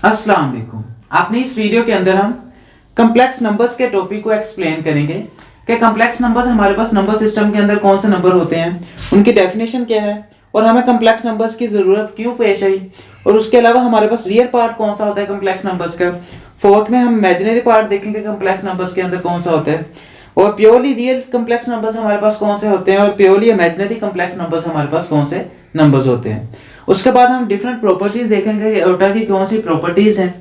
अस्सलाम वालेकुम। आपने इस वीडियो के अंदर हम कम्प्लेक्स नंबर्स के टॉपिक को एक्सप्लेन करेंगे कि कम्प्लेक्स नंबर्स हमारे पास नंबर सिस्टम के अंदर कौन से नंबर होते हैं, उनकी डेफिनेशन क्या है और हमें कम्प्लेक्स नंबर्स की ज़रूरत क्यों पेश आई, और उसके अलावा हमारे पास रियल पार्ट कौन सा होता है कम्प्लेक्स नंबर्स का। फोर्थ में हम इमेजिनरी पार्ट देखेंगे कम्प्लेक्स नंबर्स के अंदर कौन सा होता है, और प्योरली रियल कम्प्लेक्स नंबर्स हमारे पास कौन से होते हैं और प्योरली इमेजिनरी कम्प्लेक्स नंबर्स हमारे पास कौन से नंबर्स होते हैं। उसके बाद हम डिफरेंट प्रॉपर्टीज देखेंगे एओटा की कौन सी प्रॉपर्टीज हैं,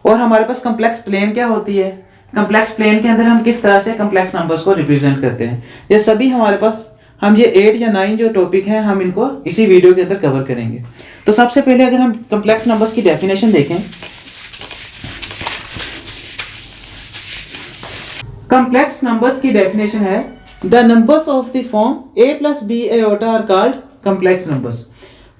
और हमारे पास कम्प्लेक्स प्लेन क्या होती है, कम्प्लेक्स प्लेन के अंदर हम किस तरह से कम्प्लेक्स नंबर्स को रिप्रेजेंट करते हैं। ये सभी हमारे पास हम ये 8 या 9 जो टॉपिक हैं हम इनको इसी वीडियो के अंदर कवर करेंगे। तो सबसे पहले अगर हम कम्प्लेक्स नंबर्स की डेफिनेशन देखें, कम्प्लेक्स नंबर्स की डेफिनेशन है the numbers of the form a plus B iota are called complex numbers.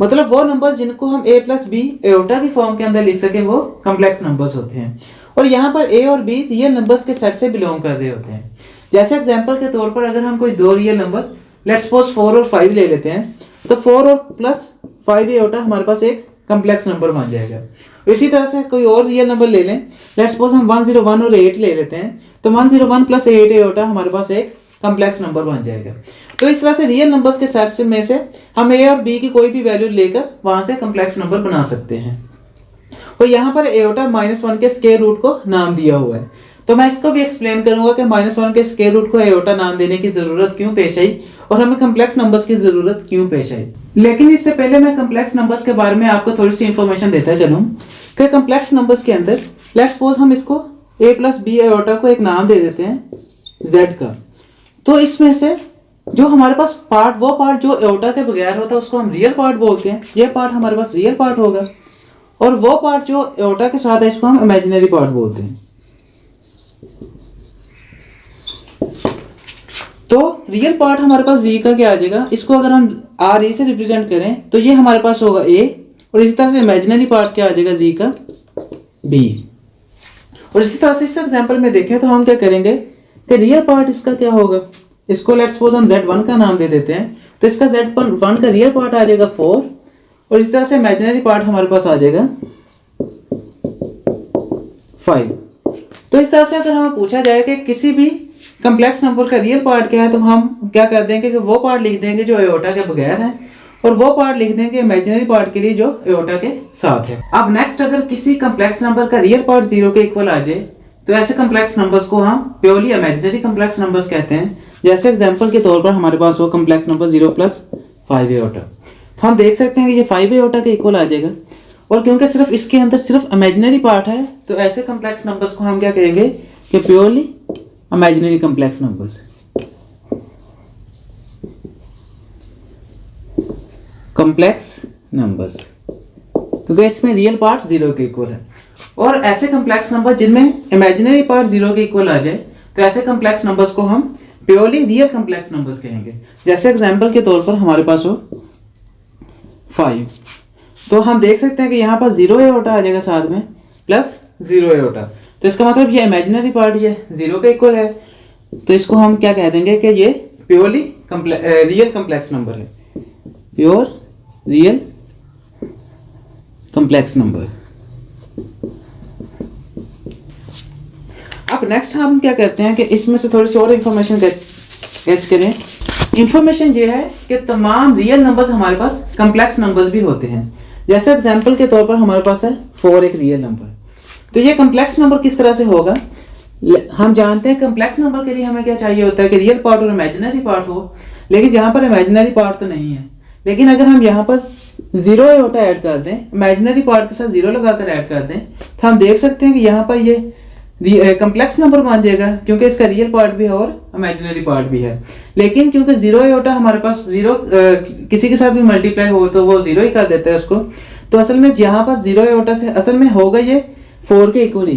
मतलब वो नंबर जिनको हम a प्लस बी एओटा की फॉर्म के अंदर लिख सके वो कम्प्लेक्स नंबर्स होते हैं। और यहाँ पर a और b रियल नंबर्स के सेट से बिलोंग कर रहे होते हैं। जैसे एग्जांपल के तौर पर अगर हम कोई दो रियल नंबर लेट्स सपोज 4 और 5 ले लेते हैं, तो 4 और प्लस 5 एओटा हमारे पास एक कम्प्लेक्स नंबर बन जाएगा। इसी तरह से कोई और रियल नंबर ले लें, लेट्स सपोज हम 101 और 8 ले लेते हैं, तो 101 प्लस 8 एओटा हमारे पास एक कम्प्लेक्स नंबर बन जाएगा। तो इस तरह से रियल नंबर्स के सेट में से हम a और b की कोई भी वैल्यू लेकर वहां से कम्प्लेक्स नंबर बना सकते हैं। और यहाँ पर एओटा -1 के स्क्वायर रूट को नाम दिया हुआ है, तो मैं इसको भी एक्सप्लेन करूंगा कि -1 के स्क्वायर रूट को एओटा नाम देने की जरूरत क्यों पेश आई और हमें कम्प्लेक्स नंबर्स की जरूरत क्यों पेश आई। लेकिन इससे पहले मैं कम्प्लेक्स नंबर्स के बारे में आपको थोड़ी सी इंफॉर्मेशन देता चलूं कि कम्प्लेक्स नंबर्स के अंदर लेट्स सपोज हम इसको a प्लस बी एओटा को एक नाम दे देते हैं z का। तो इसमें से जो हमारे पास पार्ट, वो पार्ट जो एओटा के बगैर होता है उसको हम रियल पार्ट बोलते हैं, ये पार्ट हमारे पास रियल पार्ट होगा, और वो पार्ट जो एओटा के साथ है इसको हम इमेजिनरी पार्ट बोलते हैं। तो रियल पार्ट हमारे पास जी का क्या आ जाएगा, इसको अगर हम आर ई से रिप्रेजेंट करें तो ये हमारे पास होगा ए, और इसी तरह से इमेजिनरी पार्ट क्या आ जाएगा जी का बी। और इसी तरह से इस एग्जांपल में देखें तो हम क्या करेंगे कि रियल पार्ट इसका क्या होगा, इसको लेट्स सपोज हम z1 का नाम दे देते हैं, तो इसका z1 का रियल पार्ट आ जाएगा 4, और इस तरह से इमेजिनरी पार्ट हमारे पास आ जाएगा 5। तो इस तरह से अगर हमें पूछा जाए कि किसी भी कम्प्लेक्स नंबर का रियल पार्ट क्या है, तो हम क्या कर देंगे कि वो पार्ट लिख देंगे जो एओटा के बगैर है, और वो पार्ट लिख देंगे इमेजिनरी पार्ट के लिए जो एओटा के साथ है। अब नेक्स्ट, अगर किसी कम्प्लेक्स नंबर का रियल पार्ट 0 के इक्वल आ जाए तो ऐसे कम्प्लेक्स नंबर्स को हम प्योरली इमेजिनरी कम्प्लेक्स नंबर्स कहते हैं। जैसे एग्जांपल के तौर पर हमारे पास वो कम्प्लेक्स नंबर 0 प्लस 5 एओटा, तो हम देख सकते हैं कि ये 5 एओटा के इक्वल आ जाएगा, और क्योंकि सिर्फ इसके अंदर सिर्फ इमेजिनरी पार्ट है तो ऐसे कम्प्लेक्स नंबर्स को हम क्या कहेंगे कि purely imaginary complex numbers. Complex numbers क्योंकि इसमें रियल पार्ट 0 के इक्वल है, और ऐसे कम्प्लेक्स नंबर जिनमें इमेजिनरी पार्ट 0 के इक्वल आ जाए तो ऐसे कम्प्लेक्स नंबर्स को हम प्योरली रियल कम्प्लेक्स नंबर्स कहेंगे। जैसे एग्जांपल के तौर पर हमारे पास हो 5, तो हम देख सकते हैं कि यहाँ पर 0 एओटा आ जाएगा साथ में प्लस 0 एओटा, तो इसका मतलब ये इमेजिनरी पार्ट ये 0 के इक्वल है, तो इसको हम क्या कह देंगे कि ये प्योरली रियल कम्प्लेक्स नंबर है, प्योर रियल कम्प्लेक्स नंबर। अब नेक्स्ट हम क्या करते हैं कि इसमें से थोड़ी सी और इंफॉर्मेशन कैच करें। इंफॉर्मेशन ये है कि तमाम रियल नंबर्स हमारे पास कम्प्लेक्स नंबर्स भी होते हैं। जैसे एग्जांपल के तौर पर हमारे पास है 4 एक रियल नंबर, तो ये कम्प्लेक्स नंबर किस तरह से होगा, हम जानते हैं कम्प्लेक्स नंबर के लिए हमें क्या चाहिए होता है कि रियल पार्ट और इमेजिनरी पार्ट हो, लेकिन यहाँ पर इमेजिनरी पार्ट तो नहीं है। लेकिन अगर हम यहाँ पर 0 एओटा ऐड कर दें, इमेजिनरी पार्ट के साथ 0 लगाकर ऐड कर दें, तो हम देख सकते हैं कि यहाँ पर ये कम्प्लेक्स नंबर बन जाएगा क्योंकि इसका रियल पार्ट भी है और इमेजिनरी पार्ट भी है। लेकिन क्योंकि 0 एओटा हमारे पास 0 किसी के साथ भी मल्टीप्लाई हो तो वो 0 ही कर देता है उसको, तो असल में यहाँ पर 0 एओटा से असल में होगा ये 4 के इक्वल ही,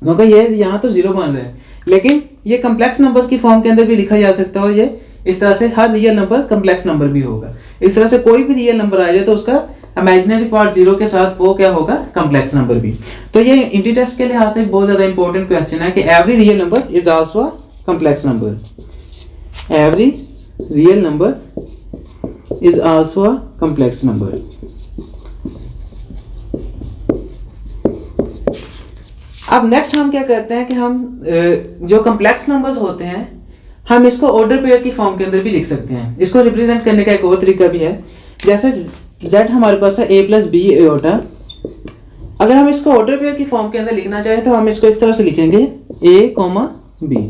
क्योंकि ये यहाँ तो 0 बन रहा है, लेकिन ये कम्प्लेक्स नंबर्स की फॉर्म के अंदर भी लिखा जा सकता है, और ये इस तरह से हर रियल नंबर कम्प्लेक्स नंबर भी होगा। इस तरह से कोई भी रियल नंबर आ जाए तो उसका इमेजिनरी पार्ट 0 के साथ वो क्या होगा कम्प्लेक्स नंबर भी। तो ये इंटी टेस्ट के लिहाज से बहुत ज्यादा इंपॉर्टेंट क्वेश्चन है कि every real number is also a complex number, every real number is also a complex number. अब नेक्स्ट हम क्या करते हैं कि हम जो कम्प्लेक्स नंबर्स होते हैं हम इसको ऑर्डर पेयर की फॉर्म के अंदर भी लिख सकते हैं। इसको रिप्रेजेंट करने का एक और तरीका भी है, जैसे z हमारे पास है a प्लस बी एओटा। अगर हम इसको ऑर्डर पेयर की फॉर्म के अंदर लिखना चाहें तो हम इसको इस तरह से लिखेंगे a कॉमा b।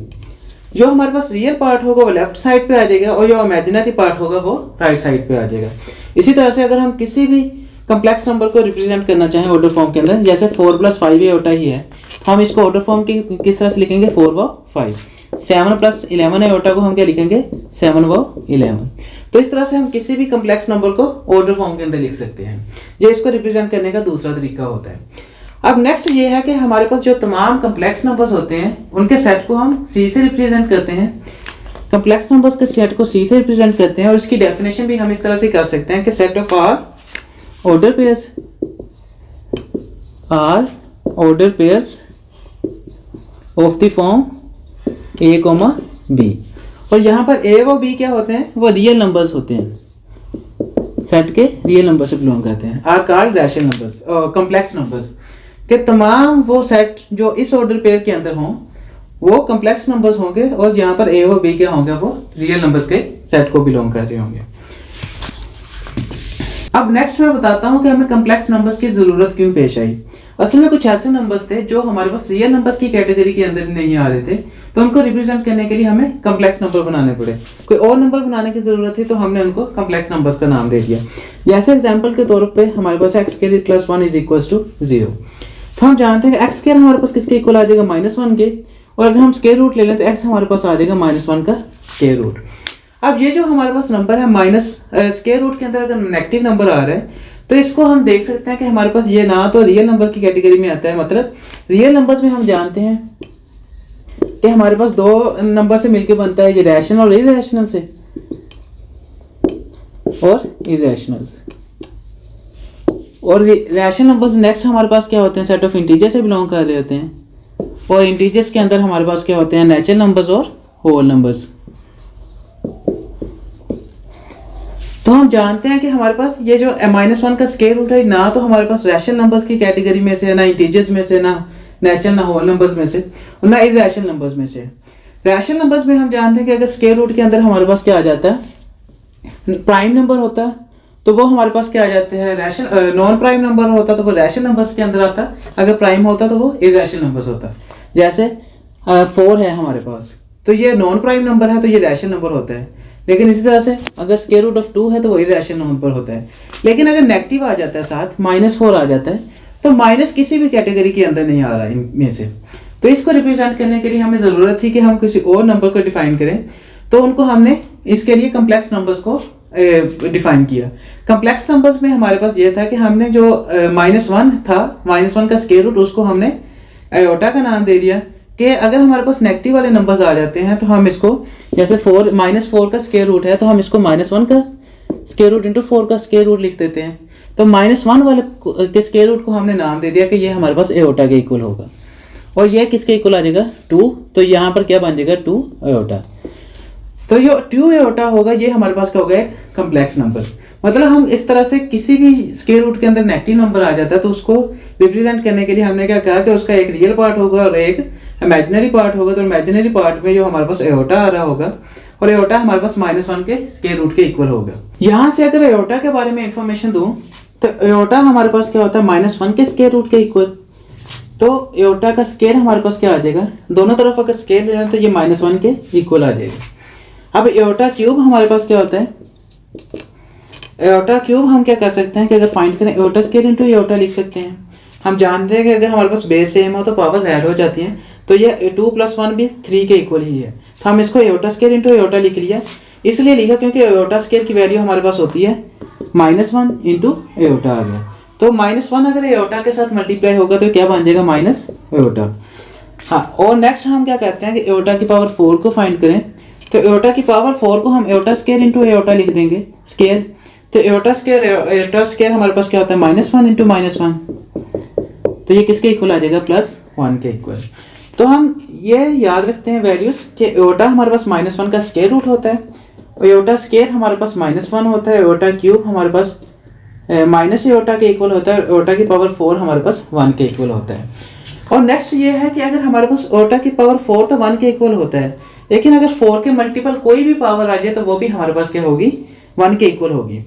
जो हमारे पास रियल पार्ट होगा वो लेफ्ट साइड पे आ जाएगा और जो इमेजिनरी पार्ट होगा वो राइट साइड पे आ जाएगा। इसी तरह से अगर हम किसी भी कम्प्लेक्स नंबर को रिप्रेजेंट करना चाहें ऑर्डर फॉर्म के अंदर, जैसे 4 प्लस 5 एओटा ही है, हम इसको ऑर्डर फॉर्म की किस तरह से लिखेंगे 4 व 5। 7 प्लस 11 एओटा को हम क्या लिखेंगे 7 व 11। तो इस तरह से हम किसी भी कम्प्लेक्स नंबर को ऑर्डर फॉर्म के अंदर लिख सकते हैं। ये इसको रिप्रेजेंट करने का दूसरा तरीका होता है। अब नेक्स्ट ये है कि हमारे पास जो तमाम कम्प्लेक्स नंबर्स होते हैं उनके सेट को हम सी से रिप्रेजेंट करते हैं। कम्प्लेक्स नंबर्स के सेट को सी से रिप्रेजेंट करते हैं और इसकी डेफिनेशन भी हम इस तरह से कर सकते हैं कि set of are order pairs of the form A comma B. और यहाँ पर ए व बी क्या होते हैं, वो रियल नंबर्स होते हैं, सेट के रियल नंबर से बिलोंग करते हैं। Are called rational numbers, complex numbers के तमाम वो सेट जो इस ऑर्डर पेयर के अंदर हों वो कम्प्लेक्स नंबर्स होंगे और यहाँ पर ए व बी क्या होंगे, वो रियल नंबर्स के सेट को बिलोंग कर रहे होंगे। अब नेक्स्ट मैं बताता हूँ कि हमें कम्प्लेक्स नंबर्स की जरूरत क्यों पेश आई। असल में कुछ ऐसे नंबर्स थे जो हमारे पास रियल नंबर्स की कैटेगरी के अंदर नहीं आ रहे थे, तो उनको रिप्रेजेंट करने के लिए हमें कम्प्लेक्स नंबर बनाने पड़े। कोई और नंबर बनाने की जरूरत थी तो हमने उनको कम्प्लेक्स नंबर्स का नाम दे दिया। जैसे एग्जांपल के तौर पे हमारे पास x square plus 1 is equal to 0। तो हम जानते हैं कि एक्स स्क्वायर हमारे पास किसके इक्वल आ जाएगा -1 के, और अगर हम स्क्वायर रूट ले लें तो एक्स हमारे पास आ जाएगा -1 का स्क्वायर रूट। अब ये जो हमारे पास नंबर है माइनस स्क्वायर रूट के अंदर अगर नेगेटिव नंबर आ रहा है तो इसको हम देख सकते हैं कि हमारे पास ये ना तो रियल नंबर की कैटेगरी में आता है, मतलब रियल नंबर्स में हम जानते हैं कि हमारे पास दो नंबर से मिलकर बनता है, ये रैशनल और इरेशनल से, और इरेशनल। और रैशनल नंबर्स नेक्स्ट हमारे पास क्या होते हैं, सेट ऑफ इंटीजर से बिलोंग कर रहे होते हैं, और इंटीजर्स के अंदर हमारे पास क्या होते हैं, नेचुरल नंबर्स और होल नंबर्स। तो हम जानते हैं कि हमारे पास ये जो -1 का स्क्वायर रूट है ना तो हमारे पास रैशनल नंबर्स की कैटेगरी में से, ना इंटीजर्स में से, ना नेचुरल, ना होल नंबर्स में से, ना इरेशनल नंबर्स में से। रैशनल नंबर्स में हम जानते हैं कि अगर स्क्वायर रूट के अंदर हमारे पास क्या आ जाता है, प्राइम नंबर होता है तो वो हमारे पास क्या आ जाते हैं, रैशनल। नॉन प्राइम नंबर होता तो वो रैशनल नंबर्स के अंदर आता, अगर प्राइम होता तो वो इरेशनल नंबर्स होता। जैसे 4 है हमारे पास तो ये नॉन प्राइम नंबर है तो ये रैशनल नंबर होता है, लेकिन इसी तरह से अगर स्क्वायर रूट ऑफ 2 है तो वो इरेशनल नंबर होता है। लेकिन अगर नेगेटिव आ जाता है साथ, -4 आ जाता है, तो माइनस किसी भी कैटेगरी के अंदर नहीं आ रहा इनमें से। तो इसको रिप्रेजेंट करने के लिए हमें ज़रूरत थी कि हम किसी और नंबर को डिफाइन करें, तो उनको हमने इसके लिए कम्प्लेक्स नंबर्स को डिफाइन किया। कम्प्लेक्स नंबर्स में हमारे पास ये था कि हमने जो -1 था, -1 का स्क्वायर रूट, उसको हमने आयोटा का नाम दे दिया कि अगर हमारे पास नेगेटिव वाले नंबर्स आ जाते हैं तो हम इसको, जैसे -4 का स्क्वायर रूट है तो हम इसको -1 का स्क्वायर रूट इंटू 4 का स्क्वायर रूट लिख देते हैं। तो -1 वाले के स्क्वायर रूट को हमने नाम दे दिया कि ये हमारे पास एओटा के इक्वल होगा, और ये किसके इक्वल आ जाएगा 2। तो यहाँ पर क्या बन जाएगा 2 एओटा। तो ये 2 एओटा होगा, ये हमारे पास क्या होगा, एक कम्प्लेक्स नंबर। मतलब हम इस तरह से किसी भी स्क्वायर रूट के अंदर नेगेटिव नंबर आ जाता है तो उसको रिप्रेजेंट करने के लिए हमने क्या कहा कि उसका एक रियल पार्ट होगा और एक इमेजिनरी पार्ट होगा। तो इमेजिनरी पार्ट में जो हमारे पास एओटा आ रहा होगा और एओटा हमारे पास -1 के स्क्वायर रूट के इक्वल होगा। यहाँ से अगर एओटा के बारे में इंफॉर्मेशन दूं तो एओटा हमारे पास क्या होता है, -1 के स्क्वायर रूट के इक्वल। तो एओटा का स्क्वायर हमारे पास क्या आ जाएगा, दोनों तरफ अगर स्क्वायर ले लें तो ये -1 के इक्वल आ जाएगा। अब एओटा क्यूब हमारे पास क्या होता है, एओटा क्यूब हम क्या कर सकते हैं कि अगर फाइंड करें एओटा स्क्वायर इंटू एओटा लिख सकते हैं। हम जानते हैं कि अगर हमारे पास बेस सेम हो तो पावर्स ऐड हो जाती हैं, तो ये 2 + 1 भी 3 के इक्वल ही है। तो हम इसको एओटा स्क्वायर इंटू एओटा लिख लिया, इसलिए लिखा क्योंकि एओटा स्क्वायर की वैल्यू हमारे पास होती है -1 इंटू एओटा आ गया। तो -1 अगर एओटा के साथ मल्टीप्लाई होगा तो क्या बन जाएगा, माइनस एओटा। हाँ, और नेक्स्ट हम क्या करते हैं कि एओटा की पावर 4 को फाइंड करें, तो एओटा की पावर 4 को हम एओटा स्क्वायर इंटू एओटा लिख देंगे, स्क्वायर। तो एओटा स्क्वायर हमारे पास क्या होता है, -1 इंटू -1, तो ये किसके इक्वल आ जाएगा, +1 के इक्वल। तो हम ये याद रखते हैं वैल्यूज कि एओटा हमारे पास -1 का स्क्वायर रूट होता है, और एओटा स्क्वायर हमारे पास -1 होता है, एओटा क्यूब हमारे पास माइनस एओटा के इक्वल होता है, एओटा की पावर 4 हमारे पास 1 के इक्वल होता है। और नेक्स्ट ये है कि अगर हमारे पास एओटा की पावर 4 तो 1 के इक्वल होता है, लेकिन अगर 4 के मल्टीपल कोई भी पावर आ जाए तो वो भी हमारे पास क्या होगी, 1 के इक्वल होगी।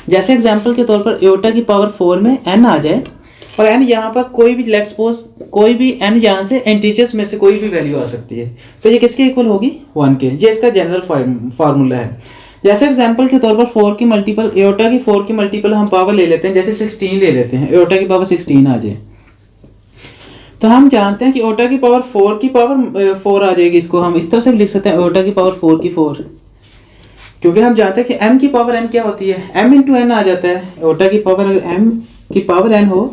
जैसे एग्जांपल के तौर पर एओटा की पावर 4 में n आ जाए और n यहाँ पर कोई भी, लेट्स सपोज कोई भी n यहाँ से इंटीजर्स में से कोई भी वैल्यू आ सकती है, तो ये किसके इक्वल होगी, 1 के। ये इसका जनरल फार्मूला है। जैसे एग्जांपल के तौर पर 4 की मल्टीपल, एओटा की 4 की मल्टीपल हम पावर ले लेते हैं, जैसे 16 ले लेते हैं, एओटा की पावर 16 आ जाए, तो हम जानते हैं कि एओटा की पावर 4 की पावर 4 आ जाएगी। इसको हम इस तरह से भी लिख सकते हैं, एओटा की पावर 4 की 4, क्योंकि हम जानते हैं कि m की पावर n क्या होती है, m इंटू n आ जाता है। एओटा की पावर अगर m की पावर n हो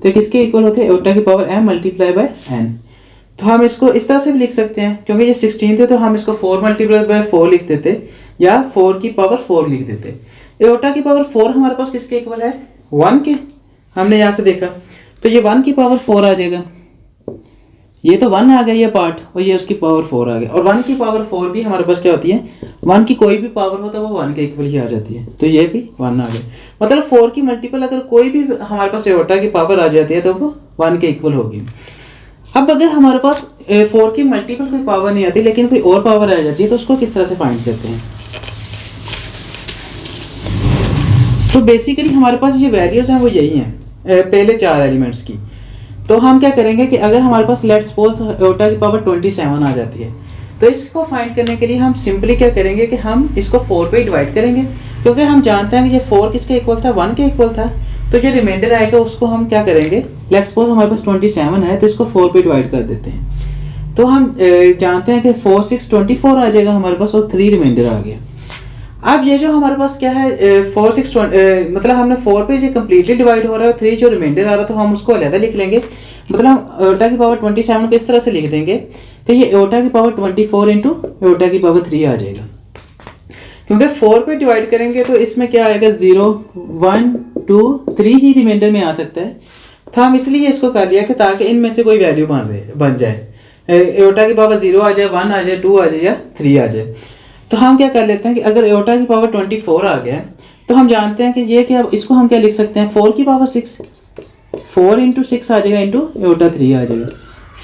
तो किसके इक्वल होते हैं, एओटा की power m multiply by n। तो हम इसको इस तरह से भी लिख सकते हैं, क्योंकि ये 16 थे तो हम इसको 4 मल्टीप्लाई बाय 4 लिख देते, या 4 की पावर 4 लिख देते। एओटा की पावर 4 हमारे पास किसके इक्वल है, 1 के। हमने यहाँ से देखा तो ये 1 की पावर 4 आ जाएगा, ये तो 1 आ गया ये पार्ट, और ये उसकी पावर 4 आ गया। और 1 की पावर 4 भी हमारे पास क्या होती है, 1 की कोई भी पावर हो तो वो 1 के इक्वल ही आ जाती है, तो ये भी 1 आ गया। मतलब 4 की मल्टीपल अगर कोई भी हमारे पास एओटा की पावर आ जाती है तो वो 1 के इक्वल होगी। अब अगर हमारे पास 4 की मल्टीपल कोई पावर नहीं आती लेकिन कोई और पावर आ जाती है, तो उसको किस तरह से फाइंड करते हैं। तो बेसिकली हमारे पास ये वैल्यूज हैं वो यही हैं, पहले 4 एलिमेंट्स की। तो हम क्या करेंगे कि अगर हमारे पास लेट्स सपोज एओटा की पावर 27 आ जाती है, तो इसको फाइंड करने के लिए हम सिंपली क्या करेंगे कि हम इसको 4 पे डिवाइड करेंगे, क्योंकि हम जानते हैं कि ये 4 किसके इक्वल था, 1 के इक्वल था। तो जो रिमाइंडर आएगा उसको हम क्या करेंगे, लेट्स सपोज हमारे पास 27 है तो इसको 4 पे डिवाइड कर देते हैं। तो हम जानते हैं कि 4 6 24 आ जाएगा हमारे पास, और 3 रिमाइंडर आ गया। अब ये जो हमारे पास क्या है 4 6 मतलब हमने 4 पे जो कम्प्लीटली डिवाइड हो रहा है, 3 जो रिमाइंडर आ रहा है तो हम उसको अलग लिख लेंगे। मतलब एओटा की पावर 27 को इस तरह से लिख देंगे कि ये एओटा की पावर 24 इंटू एओटा की पावर 3 आ जाएगा, क्योंकि 4 पे डिवाइड करेंगे तो इसमें क्या आएगा, 0 1 2 3 ही रिमाइंडर में आ सकता है। तो हम इसलिए इसको कर लिया कि ताकि इनमें से कोई वैल्यू बन जाए, एओटा की पावर 0 आ जाए, 1 आ जाए, 2 आ जाए या 3 आ जाए। तो हम क्या कर लेते हैं कि अगर एओटा की पावर 24 आ गया तो हम जानते हैं कि ये क्या, इसको हम क्या लिख सकते हैं, 4 की पावर 6, 4 इंटू 6 आ जाएगा, इंटू एओटा 3 आ जाएगा।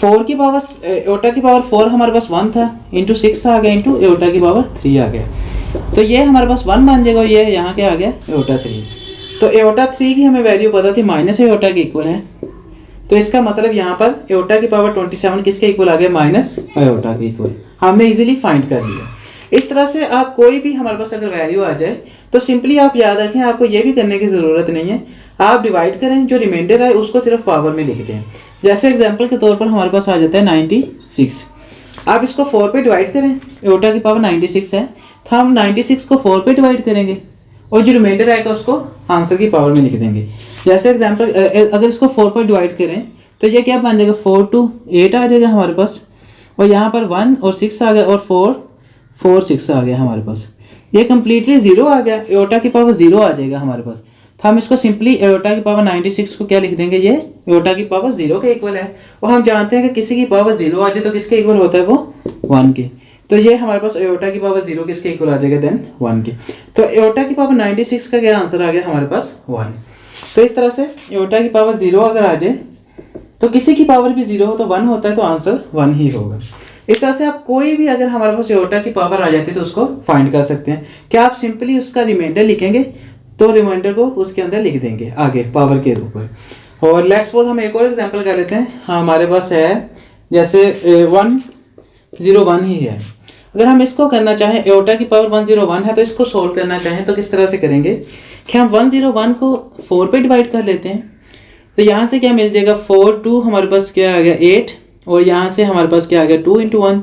4 की पावर एओटा की पावर 4 हमारे पास 1 था, इंटू 6 आ गया, इंटू एओटा की पावर 3 आ गया। तो ये हमारे पास 1 बन जाएगा, ये यहाँ क्या आ गया, एओटा 3। तो एओटा 3 की हमें वैल्यू पता थी माइनस एओटा के इक्वल है, तो इसका मतलब यहाँ पर एओटा की पावर 27 किसके इक्वल आ गया, माइनस एओटा के इक्वल। हमने इजीली फाइंड कर लिया। इस तरह से आप कोई भी हमारे पास अगर वैल्यू आ जाए तो सिंपली आप याद रखें, आपको ये भी करने की ज़रूरत नहीं है, आप डिवाइड करें, जो रिमाइंडर है उसको सिर्फ पावर में लिख दें। जैसे एग्जांपल के तौर पर हमारे पास आ जाता है 96, आप इसको 4 पे डिवाइड करें, एओटा की पावर 96 है तो हम 96 को 4 पे डिवाइड करेंगे और जो रिमाइंडर आएगा उसको आंसर की पावर में लिख देंगे। जैसे एग्जाम्पल अगर इसको 4 पर डिवाइड करें तो ये क्या बन जाएगा, 4 2 8 आ जाएगा हमारे पास, और यहाँ पर 1 और 6 आ गया, और 4 4 6 आ गया हमारे पास। ये कम्प्लीटली 0 आ गया, एओटा की पावर 0 आ जाएगा हमारे पास। तो हम इसको सिंपली एओटा की पावर 96 को क्या लिख देंगे, ये एओटा की पावर 0 के इक्वल है। और हम जानते हैं कि किसी की पावर 0 आ जाए तो किसके इक्वल होता है, वो 1 के। तो ये हमारे पास एओटा की पावर 0 किसके इक्वल आ जाएगा, देन 1 के। तो एओटा की पावर 96 का क्या आंसर आ गया हमारे पास, 1। तो इस तरह से एओटा की पावर 0 अगर आ जाए तो किसी की पावर भी 0 हो तो 1 होता है, तो आंसर 1 ही होगा। इस तरह से आप कोई भी अगर हमारे पास एओटा की पावर आ जाती है तो उसको फाइंड कर सकते हैं। क्या आप सिंपली उसका रिमाइंडर लिखेंगे तो रिमाइंडर को उसके अंदर लिख देंगे आगे पावर के रूप में। और लेट्स सपोज हम एक और एग्जांपल कर लेते हैं। हमारे पास है जैसे 101 ही है, अगर हम इसको करना चाहें, एओटा की पावर 101 है तो इसको सोल्व करना चाहें तो किस तरह से करेंगे कि हम 101 को 4 पे डिवाइड कर लेते हैं। तो यहाँ से क्या मिल जाएगा, 4 2 हमारे पास क्या आ गया 8, और यहाँ से हमारे पास क्या आ गया 2 इंटू 1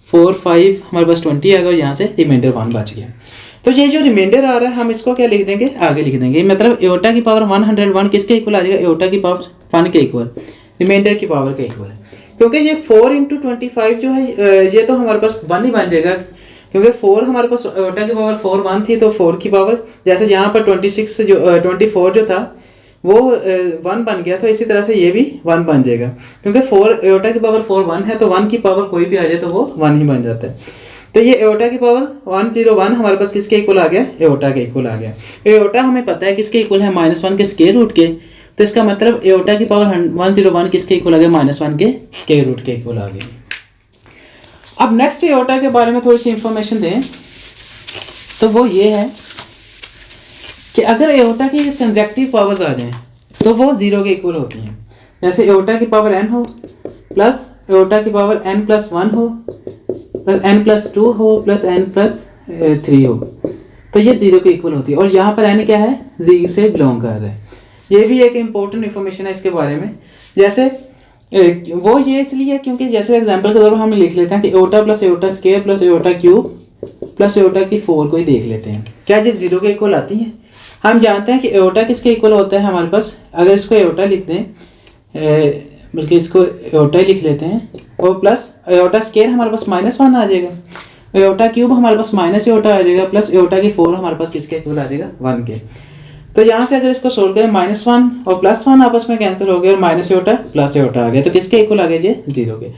4 5 हमारे पास 20 आ गया, और यहाँ से रिमाइंडर 1 बच गया। तो ये जो रिमाइंडर आ रहा है हम इसको क्या लिख देंगे, आगे लिख देंगे। मतलब एओटा की पावर 101 किसके इक्वल आ जाएगा, एओटा की पावर 1 के इक्वल, रिमाइंडर की पावर के इक्वल है। क्योंकि ये 4 इंटू 25 जो है ये तो हमारे पास 1 ही बन जाएगा, क्योंकि 4 हमारे पास एओटा की पावर 4 1 थी, तो 4 की पावर जैसे यहाँ पर 24 जो 24 जो था वो 1 बन गया, तो इसी तरह से ये भी 1 बन जाएगा। क्योंकि 4 एओटा की पावर 4 1 है तो 1 की पावर कोई भी आ जाए तो वो 1 ही बन जाता है। तो ये एओटा की पावर 101 हमारे पास किसके इक्वल आ गया, एओटा के इक्वल आ गया। एओटा हमें पता है किसके इक्वल है, -1 के स्क्वायर रूट के। तो इसका मतलब एओटा की पावर 101 किसके इक्वल आ गया, -1 के रूट के इक्वल आ गया। अब नेक्स्ट एओटा के बारे में थोड़ी सी इंफॉर्मेशन दें तो वो ये है कि अगर एओटा की कंसेक्टिव पावर्स आ जाएं तो वो 0 के इक्वल होती हैं। जैसे एओटा की पावर n हो प्लस एओटा की पावर n+1 हो प्लस n+2 हो प्लस n+3 हो, तो ये 0 के इक्वल होती है। और यहाँ पर n क्या है, जी से बिलोंग कर रहा है। ये भी एक इम्पोर्टेंट इन्फॉर्मेशन है इसके बारे में। जैसे वो ये इसलिए क्योंकि जैसे एग्जांपल के तौर पर हम लिख लेते हैं कि aorta plus aorta square plus aorta cube plus aorta की 4 को ही देख लेते हैं, क्या ये 0 के इक्वल आती है। हम जानते हैं कि एओटा किसके इक्वल होता है हमारे पास, अगर इसको एओटा लिख दें, बल्कि इसको एओटा ही लिख लेते हैं, और प्लस एओटा स्क्वायर हमारे पास -1 आ जाएगा, एओटा क्यूब हमारे पास माइनस एओटा आ जाएगा, प्लस एओटा की 4 हमारे पास किसके इक्वल आ जाएगा, 1 के। तो यहाँ से अगर इसको सोल्व करें -1 और +1 आपस में कैंसिल हो गया और माइनस एओटा प्लस एओटा आ गया, तो किसके इक्वल आ गया ये 0 के।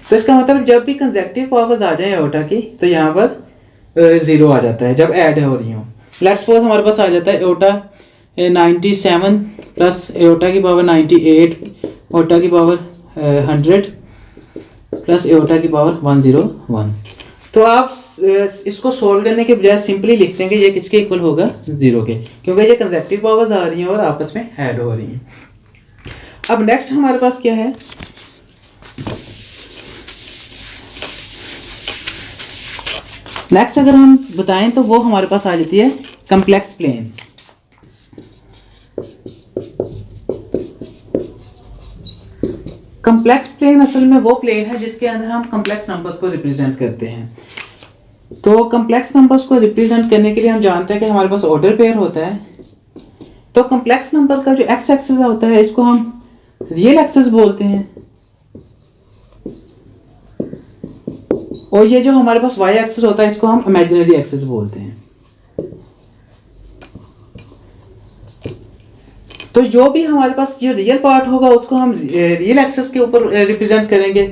तो इसका मतलब जब भी कंसेक्टिव पावर्स आ जाए एओटा की तो यहाँ पर 0 आ जाता है जब ऐड हो रही हो। लेट्स सपोज हमारे पास आ जाता है एओटा 97 प्लस एओटा की पावर 98, एओटा की पावर 100 प्लस एओटा की पावर 101। तो आप इसको सोल्व करने के बजाय सिंपली लिखते हैं कि ये किसके इक्वल होगा, 0 के, क्योंकि ये कंसेक्टिव पावर्स आ रही हैं और आपस में ऐड हो रही हैं। अब नेक्स्ट हमारे पास क्या है, नेक्स्ट अगर हम बताएं तो वो हमारे पास आ जाती है कम्प्लेक्स प्लेन। कम्प्लेक्स प्लेन असल में वो प्लेन है जिसके अंदर हम कम्प्लेक्स नंबर्स को रिप्रेजेंट करते हैं। तो कम्प्लेक्स नंबर्स को रिप्रेजेंट करने के लिए हम जानते हैं कि हमारे पास ऑर्डर पेयर होता है। तो कम्प्लेक्स नंबर का जो एक्स एक्सिस होता है इसको हम रियल एक्सिस बोलते हैं, और ये जो हमारे पास वाई एक्सिस होता है इसको हम इमेजिनरी एक्सिस बोलते हैं। तो जो भी हमारे पास जो रियल पार्ट होगा उसको हम रियल एक्सिस के ऊपर रिप्रेजेंट करेंगे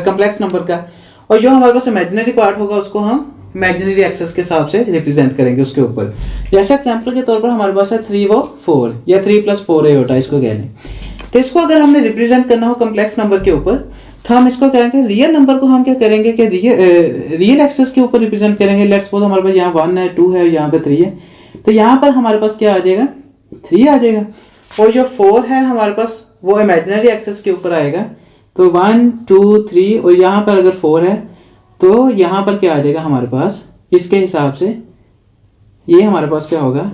कम्प्लेक्स नंबर का, और जो हमारे पास इमेजिनरी पार्ट होगा उसको हम इमेजिनरी एक्सिस के हिसाब से रिप्रेजेंट करेंगे उसके ऊपर। जैसे एग्जांपल के तौर पर हमारे पास है 3 व 4 या 3 + 4 एओटा इसको कह लें। तो इसको अगर हमने रिप्रेजेंट करना हो कम्प्लेक्स नंबर के ऊपर तो हम इसको करेंगे रियल नंबर को हम क्या करेंगे कि रियल एक्सिस के ऊपर रिप्रेजेंट करेंगे। लेट्स सपोज हमारे पास यहाँ 1 है, 2 है, यहाँ पे 3 है, तो यहाँ पर हमारे पास क्या आ जाएगा, 3 आ जाएगा। और जो 4 है हमारे पास वो इमेजिनरी एक्सिस के ऊपर आएगा, तो 1 2 3, और यहाँ पर अगर 4 है तो यहाँ पर क्या आ जाएगा हमारे पास, इसके हिसाब से ये हमारे पास क्या होगा,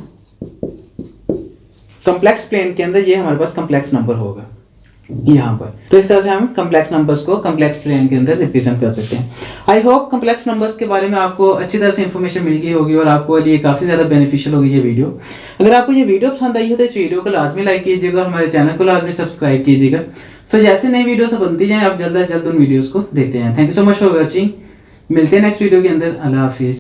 कम्प्लेक्स प्लेन के अंदर ये हमारे पास कम्प्लेक्स नंबर होगा यहाँ पर। तो इस तरह से हम कम्प्लेक्स नंबर्स को कम्प्लेक्स प्लेन के अंदर रिप्रेजेंट कर सकते हैं। आई होप कम्प्लेक्स नंबर्स के बारे में आपको अच्छी तरह से इन्फॉर्मेशन मिल गई होगी और आपको ये काफ़ी ज़्यादा बेनिफिशियल होगी ये वीडियो। अगर आपको ये वीडियो पसंद आई हो तो इस वीडियो को लाजमी लाइक कीजिएगा और हमारे चैनल को लाजमी सब्सक्राइब कीजिएगा। सो जैसे नई वीडियोस बनती जाएँ आप जल्द से जल्द उन वीडियोज़ को देखते हैं। Thank you so much for watching. मिलते हैं नेक्स्ट वीडियो के अंदर। अल्लाह हाफिज़।